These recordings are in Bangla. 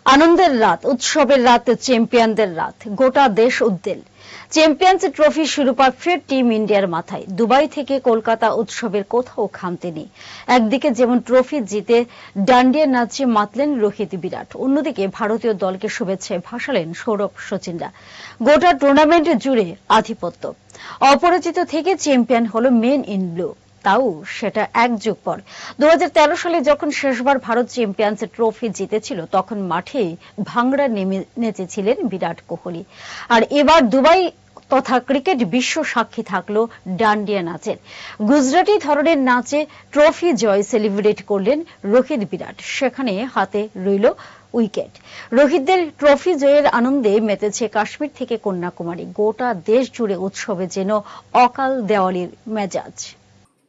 আনন্দের রাত, উৎসবের রাত, চ্যাম্পিয়নদের রাত, গোটা দেশ উদ্বেল। চ্যাম্পিয়ন্স ট্রফি শিরোপা ফের টিম ইন্ডিয়ার মাথায়। দুবাই থেকে কলকাতা উৎসবের কোথাও খামতি নেই। একদিকে যেমন ট্রফি জিতে ডান্ডিয়া নাচে মাতলেন রোহিত বিরাট, অন্যদিকে ভারতীয় দলকে শুভেচ্ছায় ভাসালেন সৌরভ সচিনরা। গোটা টুর্নামেন্ট জুড়ে আধিপত্য। অপরাজিত থেকে চ্যাম্পিয়ন হল মেন ইন ব্লু, তাও সেটা এক যুগ পর। 2013 সালে যখন শেষবার ভারত চ্যাম্পিয়ন্স ট্রফি জিতেছিল, তখন মাঠে ভাংড়া নেচেছিলেন বিরাট কোহলি। আর এবার দুবাই তথা ক্রিকেট বিশ্ব সাক্ষী থাকলো ডান্ডিয়া নাচের। গুজরাটি ধরনের নাচে ট্রফি জয় সেলিব্রেট করলেন রোহিত বিরাট, সেখানে হাতে রইল উইকেট। রোহিতদের ট্রফি জয়ের আনন্দে মেতেছে কাশ্মীর থেকে কন্যাকুমারী। গোটা দেশ জুড়ে উৎসবে যেন অকাল দেওয়ালির মেজাজ।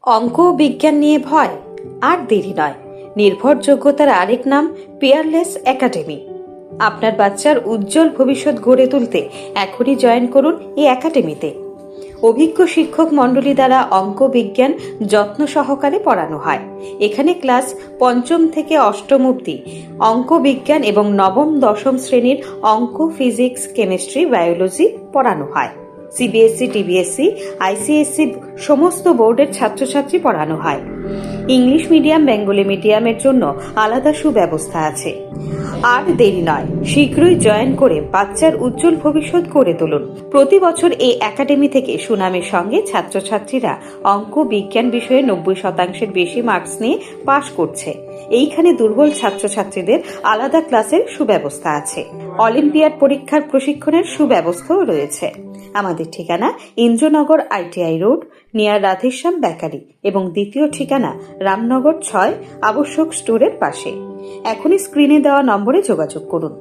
অঙ্ক ও বিজ্ঞান নিয়ে ভয় আর দেরি নয়। নির্ভরযোগ্যতার আরেক নাম পিয়ারলেস একাডেমি। আপনার বাচ্চার উজ্জ্বল ভবিষ্যৎ গড়ে তুলতে এখনই জয়েন করুন এই একাডেমিতে। অভিজ্ঞ শিক্ষক মণ্ডলী দ্বারা অঙ্ক বিজ্ঞান যত্ন সহকারে পড়ানো হয়। এখানে ক্লাস 5ম থেকে 8ম অবধি অঙ্ক বিজ্ঞান এবং 9ম 10ম শ্রেণীর অঙ্ক, ফিজিক্স, কেমিস্ট্রি, বায়োলজি পড়ানো হয়। সিবিএসসি, টিবিএসসি, আইসিএসসি সমস্ত বোর্ডের ছাত্রছাত্রী পড়ানো হয়। ইংলিশ মিডিয়াম, বেঙ্গলি মিডিয়ামের জন্য আলাদা সুব্যবস্থা আছে। আর দেরি নয়, শীঘ্রই জয়েন করে বাচ্চার উজ্জ্বল ভবিষ্যৎ গড়ে তুলুন। প্রতি বছর এই একাডেমি থেকে সুনামের সঙ্গে ছাত্রছাত্রীরা অঙ্ক বিজ্ঞান বিষয়ে 90% বেশি মার্কস নিয়ে পাশ করছে। এইখানে দুর্বল ছাত্রছাত্রীদের আলাদা ক্লাসের সুব্যবস্থা আছে। অলিম্পিয়াড পরীক্ষার প্রশিক্ষণের সুব্যবস্থাও রয়েছে। আমাদের ঠিকানা Indranagar ITI road, near Radheshyam bakery, এবং দ্বিতীয় ঠিকানা রামনগর 6 আবশ্যক স্টোরের পাশে। এখনই স্ক্রিনে দেওয়া নম্বরে যোগাযোগ করুন।